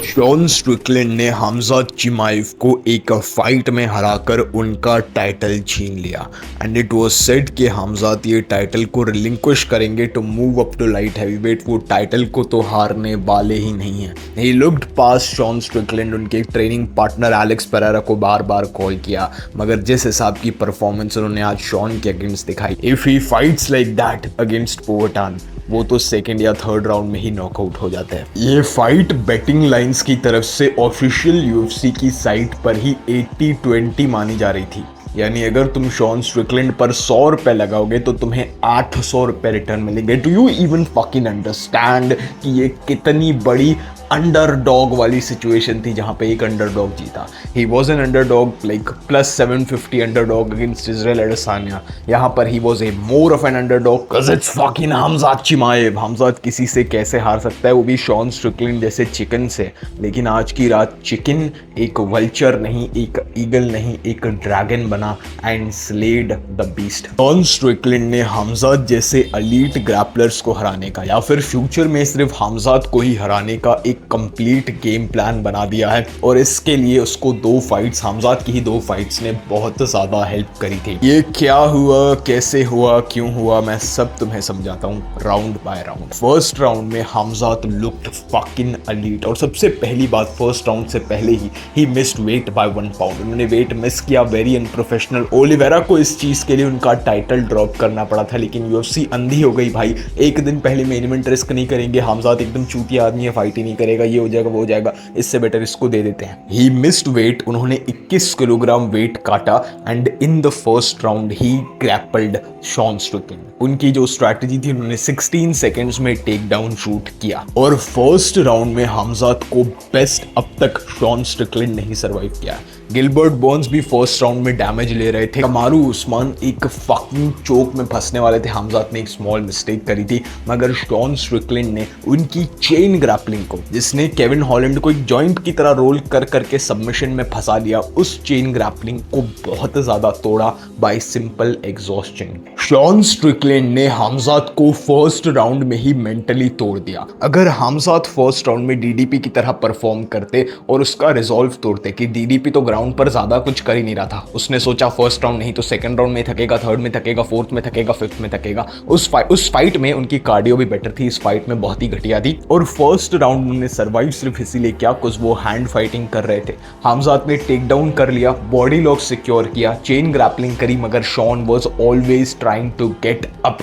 Shawn Strickland ने हमज़ात चिमाएव को एक फाइट में हराकर उनका टाइटल छीन लिया एंड इट वाज सेड कि हमज़ात ये टाइटल को रिलिंक्विश करेंगे to move up to light heavyweight. वो टाइटल को तो हारने वाले ही नहीं है। He looked past Sean Strickland, उनके ट्रेनिंग पार्टनर एलेक्स पेरेरा को बार बार कॉल किया, मगर जिस हिसाब की परफॉर्मेंस उन्होंने आज शॉन के अगेंस्ट दिखाई, if he fights like that against Poatan, वो तो सेकंड या थर्ड राउंड में ही नॉकआउट हो जाता है। ये फाइट बेटिंग लाइंस की तरफ से ऑफिशियल यूएफसी की साइट पर ही 80-20 मानी जा रही थी, यानी अगर तुम शॉन स्ट्रिकलैंड पर 100 रुपए लगाओगे तो तुम्हें 800 रुपए रिटर्न मिलेंगे। Do you even fucking understand कि ये कितनी बड़ी अंडरडॉग वाली सिचुएशन थी जहां पे एक अंडरडॉग जीता। He was an underdog like +750 underdog against Israel Adesanya. यहाँ पर he was a more of an underdog because it's fucking Hamzat Chimaev. Hamzat किसी से कैसे हार सकता है, वो भी शॉन स्ट्रिकलैंड जैसे चिकन से। लेकिन आज की रात चिकन एक वल्चर नहीं, एक ईगल नहीं, एक ड्रैगन बना and slayed the beast. Sean Strickland ने हमज़ात जैसे एलीट ग्रैपलर्स को हराने का या फिर फ्यूचर में सिर्फ हमज़ात को ही हराने का एक कंप्लीट गेम प्लान बना दिया है, और इसके लिए उसको 2 फाइट्स, हमज़ात की ही 2 फाइट्स ने बहुत ज़्यादा हेल्प करी थी। ये क्या हुआ, कैसे हुआ, क्यों हुआ, मैं सब तुम्हें समझाता हूँ round bye round. First round में हमज़ात लुक्ड फकिंग एलीट, और सबसे पहली बात, फर्स्ट राउंड से पहले he missed weight by 1 pound. उन्होंने वेट मिस किया, वेरी अनप्रोफेशनल। ओलिवेरा को इस चीज के लिए उनका टाइटल ड्रॉप करना पड़ा था, लेकिन यूएफसी अंधी हो गई भाई। एक दिन पहले मेन इवेंट रिस्क नहीं करेंगे, हमज़ात एकदम चूतिया आदमी है, फाइट ही नहीं करेगा, ये हो जाएगा वो हो जाएगा, इससे बेटर इसको दे देते हैं। ही मिस्ड वेट, उन्होंने 21 किलोग्राम वेट काटा and in the first round ही ग्रैपल्ड शॉन स्ट्रिकलैंड। उनकी जो स्ट्रैटेजी थी, उन्होंने 16 सेकंड्स में टेक डाउन शूट किया, और फर्स्ट राउंड में हमज़ात को बेस्ट अब तक शॉन स्ट्रिकलैंड नहीं सर्वाइव किया। गिलबर्ट बर्न्स भी फर्स्ट राउंड में डैमेज ले रहे थे। कमारू उस्मान एक फकिंग चोक में फंसने वाले थे। हमज़ात ने एक स्मॉल मिस्टेक करी थी, मगर शॉन स्ट्रिकलैंड ने उनकी चेन ग्रैपलिंग को, जिसने केविन हॉलैंड को एक जॉइंट की तरह रोल कर करके सबमिशन में फंसा लिया, उस चेन ग्रैपलिंग को बहुत ज्यादा तोड़ा by simple exhaustion. Sean Strickland ने हमज़ात को फर्स्ट राउंड में ही मेंटली तोड़ दिया। अगर हमज़ात फर्स्ट राउंड में डीडीपी की तरह परफॉर्म करते और उसका रिजॉल्व तोड़ते कि डीडीपी तो ग्राउंड पर ज्यादा कुछ कर ही नहीं रहा था, उसने सोचा फर्स्ट राउंड नहीं तो सेकंड राउंड में थकेगा, थर्ड में थकेगा, फोर्थ में थकेगा, फिफ्थ में थकेगा। उस फाइट में उनकी कार्डियो भी बेटर थी, इस फाइट में बहुत ही घटिया थी। और फर्स्ट राउंड उन्होंने सर्वाइव सिर्फ इसीलिए किया बिकॉज वो हैंड फाइटिंग कर रहे थे। हमज़ात ने टेक डाउन कर लिया, बॉडी लॉक सिक्योर किया, चेन ग्रैपलिंग करी, मगर Sean was always trying to get up,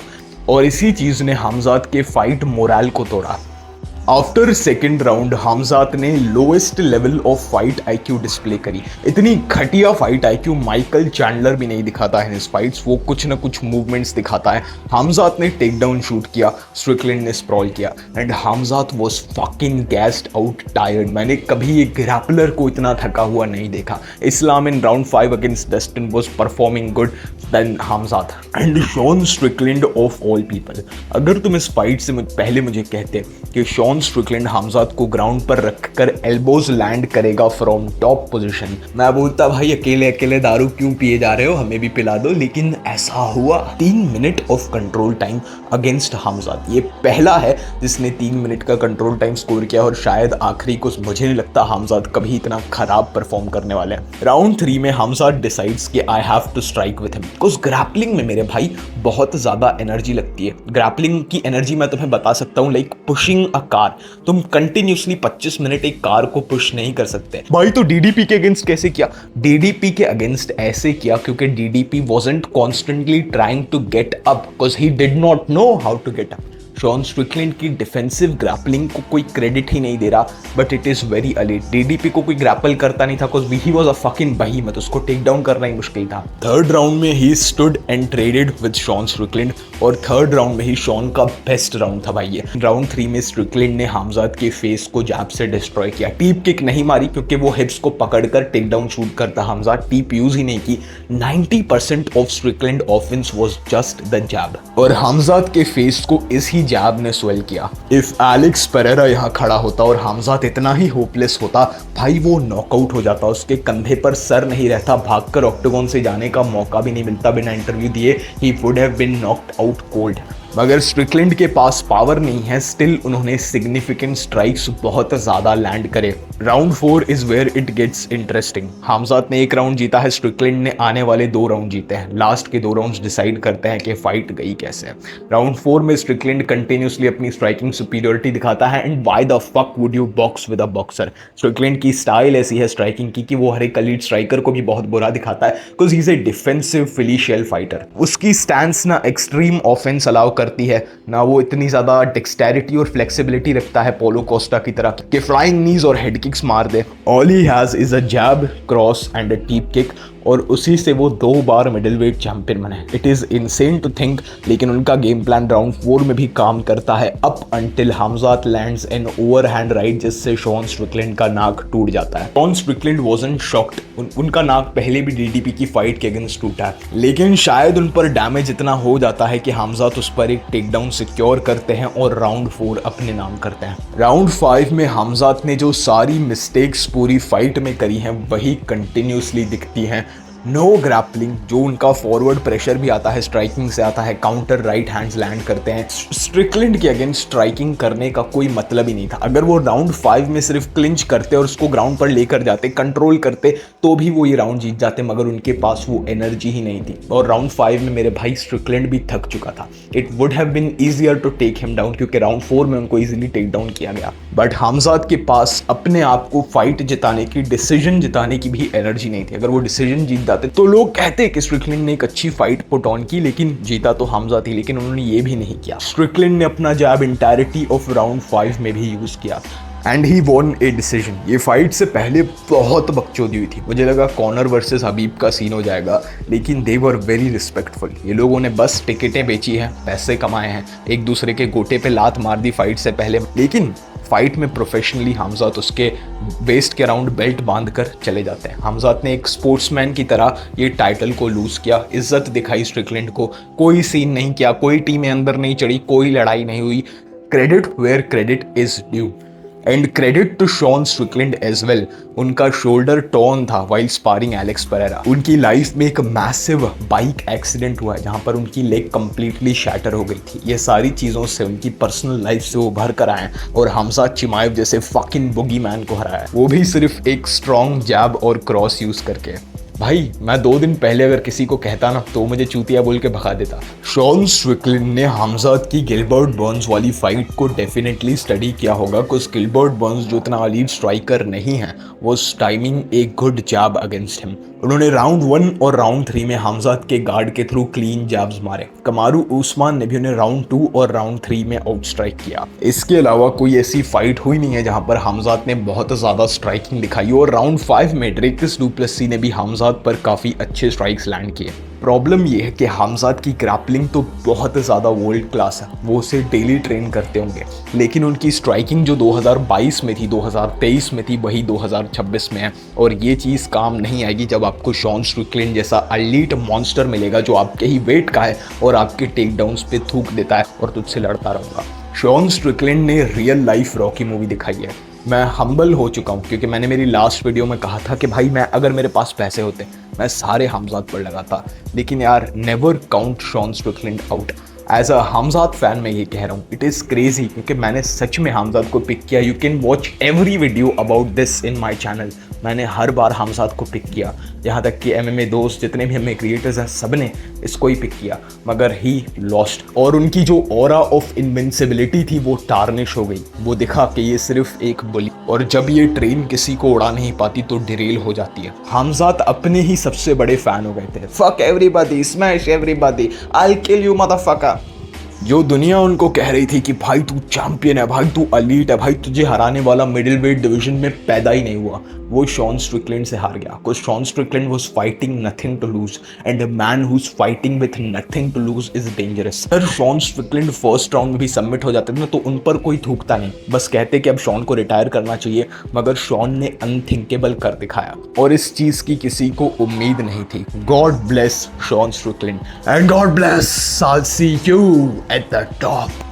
और इसी चीज ने हमज़ात के फाइट मोरल को तोड़ा। आफ्टर सेकेंड राउंड हमज़ात ने lowest level of fight IQ display करी। इतनी घटिया फाइट आईक्यू माइकल चैंडलर भी नहीं दिखाता है इन फाइट्स, वो कुछ ना कुछ मूवमेंट्स दिखाता है। हमज़ात ने टेक डाउन शूट किया, स्ट्रिकलैंड ने स्प्रॉल किया, and Hamzat was fucking gassed out tired. मैंने कभी एक ग्रैपलर को इतना थका हुआ नहीं देखा। Islam in round 5 against Dustin was performing good then Hamzat and Sean Strickland of all people. अगर तुम इस फाइट से पहले मुझे कहते कि शॉन स्ट्रिकलैंड हमज़ात को ग्राउंड पर रखकर एल्बोज लैंड करेगा फ्रॉम टॉप पोजीशन, मैं बोलता भाई अकेले अकेले दारू क्यों पिए जा रहे हो, हमें भी पिला दो। लेकिन ऐसा हुआ। 3 minute of control time against Hamzat, ये पहला है जिसने 3 मिनट का कंट्रोल टाइम स्कोर किया, और शायद आखिरी को। मुझे नहीं लगता हमज़ात कभी इतना खराब परफॉर्म करने वाले हैं। राउंड 3 में हमज़ात डिसाइड्स कि I have to strike with him, because grappling में मेरे भाई बहुत ज्यादा एनर्जी लगती है। ग्रैपलिंग की एनर्जी मैं तुम्हें बता सकता हूँ, लाइक पुशिंग अ कार। तुम कंटिन्यूसली 25 मिनट एक कार को पुश नहीं कर सकते भाई। तो डीडीपी के अगेंस्ट कैसे किया? डीडीपी के अगेंस्ट ऐसे किया क्योंकि DDP wasn't constantly trying to get up because he did not know how to get up. Sean Strickland की डिफेंसिव ग्रैपलिंग को कोई क्रेडिट ही नहीं दे रहा, but it is very elite. DDP को कोई ग्रैपल करता नहीं था because he was a fucking बहीमत, उसको टेक डाउन करना ही मुश्किल था। थर्ड राउंड में ही stood and traded with Sean Strickland, और थर्ड राउंड में ही शॉन का बेस्ट राउंड था भाई ये। राउंड 3 में स्ट्रिकलैंड ने हमज़ात के फेस को जैब से डिस्ट्रॉय किया। टीप किक नहीं मारी क्योंकि वो हिप्स को पकड़कर टेक डाउन शूट करता, हमज़ात टीप यूज ही नहीं की। 90% of Strickland offence was just the jab, और हमज़ात के फेस को इसी जैब ने स्वेल किया। इफ एलेक्स पेरेरा यहाँ खड़ा होता और हमज़ात इतना ही होपलेस होता, भाई वो नॉकआउट हो जाता। उसके कंधे पर सर नहीं रहता, भागकर ऑक्टागन से जाने का मौका भी नहीं मिलता बिना इंटरव्यू दिए। He would have been knocked out cold. मगर स्ट्रिकलैंड के पास पावर नहीं है, स्टिल उन्होंने सिग्निफिकेंट स्ट्राइक्स बहुत ज़्यादा लैंड करे। Round 4 is where it gets interesting. Hamzat ने एक राउंड जीता है, स्ट्रिकलैंड ने आने वाले 2 राउंड जीते हैं। लास्ट के 2 राउंड्स डिसाइड करते हैं कि फाइट गई कैसे। राउंड 4 में स्ट्रिकलैंड कंटिन्यूसली अपनी स्ट्राइकिंग सुपीरियरिटी दिखाता है and why the fuck would you box with a boxer. Strickland की स्टाइल ऐसी है स्ट्राइकिंग की कि वो हर एक एलीट स्ट्राइकर को भी बहुत बुरा दिखाता है because he is a defensive फिलिशियल फाइटर। उसकी स्टैंस ना एक्सट्रीम ऑफेंस अलाउ करती है, ना वो इतनी ज़्यादा डेक्सटेरिटी और फ्लेक्सिबिलिटी रखता है पोलो कोस्टा की तरह कि फ्लाइंग नीज और हेड किक्स मार दे। All he has is a jab, cross and a deep kick, और उसी से वो 2 बार मिडिलवेट चैंपियन बने। It is insane to think, लेकिन उनका गेम प्लान राउंड 4 में भी काम करता है up until Hamzat lands an overhand right जिससे शॉन स्ट्रिकलैंड का नाक टूट जाता है। शॉन स्ट्रिकलैंड वाज़न्ट शॉक्ड, उनका नाक पहले भी डीडीपी की फाइट के अगेंस्ट टूटा है, लेकिन शायद उन पर डैमेज इतना हो जाता है कि हामजात उस पर एक टेक डाउन सिक्योर करते हैं और राउंड 4 अपने नाम करते हैं। राउंड 5 में हामजात ने जो सारी मिस्टेक्स पूरी फाइट में करी हैं वही कंटिन्यूसली दिखती हैं। नो ग्रैपलिंग, जो उनका फॉरवर्ड प्रेशर भी आता है स्ट्राइकिंग से आता है, काउंटर राइट हैंड्स लैंड करते हैं। स्ट्रिकलैंड के अगेंस्ट स्ट्राइकिंग करने का कोई मतलब ही नहीं था। अगर वो राउंड 5 में सिर्फ क्लिंच करते और उसको ग्राउंड पर लेकर जाते, कंट्रोल करते, तो भी वो ये राउंड जीत जाते, मगर उनके पास वो एनर्जी ही नहीं थी। और राउंड 5 में मेरे भाई स्ट्रिकलैंड भी थक चुका था। It would have been easier to take him down क्योंकि राउंड 4 में उनको ईजिली टेक डाउन किया गया, बट हामजात के पास अपने आप को फाइट जिताने की, डिसीजन जिताने की भी एनर्जी नहीं थी। अगर वो डिसीजन जीत जाते तो लोग कहते कि स्ट्रिकलैंड ने एक अच्छी फाइट पुट ऑन की, लेकिन जीता तो हामजात ही, लेकिन उन्होंने ये भी नहीं किया। स्ट्रिकलैंड ने अपना जैब इंटायरिटी ऑफ राउंड 5 में भी यूज किया and he won a decision. ये फाइट से पहले बहुत बकचोदी हुई थी, मुझे लगा कॉनर वर्सेस हबीब का सीन हो जाएगा, लेकिन दे वर वेरी रिस्पेक्टफुल। ये लोगों ने बस टिकटें बेची हैं, पैसे कमाए हैं, एक दूसरे के गोटे पे लात मार दी फाइट से पहले, लेकिन फाइट में प्रोफेशनली हामजात उसके वेस्ट के अराउंड बेल्ट बांधकर चले जाते हैं। हामजात ने एक स्पोर्ट्समैन की तरह ये टाइटल को लूज किया, इज्जत दिखाई स्ट्रिकलैंड को, कोई सीन नहीं किया, कोई टीमें अंदर नहीं चढ़ी, कोई लड़ाई नहीं हुई। Credit where credit is due and credit to Sean Strickland as well. उनका शोल्डर टॉर्न था वाइल स्पारिंग एलेक्स पेरेरा। उनकी लाइफ में एक मैसिव बाइक एक्सीडेंट हुआ है जहां पर उनकी लेग कंप्लीटली शैटर हो गई थी। ये सारी चीज़ों से उनकी पर्सनल लाइफ से वो भर कर आए हैं और हामजात चिमाएव जैसे फकिंग बुगी मैन को हराया है, वो भी सिर्फ एक स्ट्रॉन्ग जैब और क्रॉस यूज करके। भाई मैं 2 दिन पहले अगर किसी को कहता ना तो मुझे चूतिया बोल के भगा देता। शॉन स्ट्रिकलैंड ने हामजात की गिलबर्ट बर्न्स वाली फाइट को डेफिनेटली स्टडी किया होगा, कुछ गिलबर्ट बर्न्स जो इतना एलीट स्ट्राइकर नहीं है was timing a good jab against him. उन्होंने राउंड 1 और राउंड 3 में हामजात के गार्ड के थ्रू क्लीन जैब्स मारे। कमारू उस्मान ने भी उन्हें राउंड 2 और राउंड 3 में आउट स्ट्राइक किया। इसके अलावा कोई ऐसी फाइट हुई नहीं है जहां पर हामजात ने बहुत ज़्यादा स्ट्राइकिंग दिखाई, और राउंड 5 में ड्रेकस डू प्लेसी ने भी हामजात पर काफ़ी अच्छे स्ट्राइक्स लैंड किए। प्रॉब्लम ये है कि हामजात की ग्रैपलिंग तो बहुत ज़्यादा वर्ल्ड क्लास है, वो उसे डेली ट्रेन करते होंगे, लेकिन उनकी स्ट्राइकिंग जो 2022 में थी, 2023 में थी, वही 2026 में है। और ये चीज़ काम नहीं आएगी जब आपको शॉन स्ट्रिकलैंड जैसा एलीट मॉन्स्टर मिलेगा जो आपके ही वेट का है और आपके टेक डाउन्स पे थूक देता है और तुझसे लड़ता रहूँगा। शॉन स्ट्रिकलैंड ने रियल लाइफ रॉकी मूवी दिखाई है। मैं हम्बल हो चुका हूँ क्योंकि मैंने मेरी लास्ट वीडियो में कहा था कि भाई मैं अगर मेरे पास पैसे होते मैं सारे हामजात पर लगाता, लेकिन यार never count Sean Strickland out. As a Hamzat fan मैं ये कह रहा हूँ, इट इज़ क्रेजी क्योंकि मैंने सच में हामजात को पिक किया। You can watch every video about this in my channel. मैंने हर बार हामजात को पिक किया, यहाँ तक कि MMA दोस्त जितने भी हमें क्रिएटर्स हैं सब ने इसको ही पिक किया, मगर ही लॉस्ट। और उनकी जो ऑरा ऑफ इनविंसिबिलिटी थी वो टार्निश हो गई। वो दिखा कि ये सिर्फ एक बुली, और जब ये ट्रेन किसी को उड़ा नहीं पाती तो डिरेल हो जाती है। हामजात अपने ही सबसे बड़े फैन हो गए थे। Fuck everybody, smash everybody, I kill you motherfucker. जो दुनिया उनको कह रही थी कि भाई तू चैंपियन है, भाई तू एलीट है, भाई तुझे हराने वाला मिडिल वेट डिवीजन में पैदा ही नहीं हुआ, वो शॉन स्ट्रिकलैंड से हार गया। Because Sean Strickland was fighting nothing to lose and a man who is fighting with nothing to lose is dangerous. अगर शॉन स्ट्रिकलैंड फर्स्ट राउंड में भी सबमिट हो जाते थे ना तो उन पर कोई थूकता नहीं, बस कहते कि अब शॉन को रिटायर करना चाहिए, मगर शॉन ने अनथिंकेबल कर दिखाया और इस चीज की किसी को उम्मीद नहीं थी। God bless Sean Strickland and God bless, I see you at the top.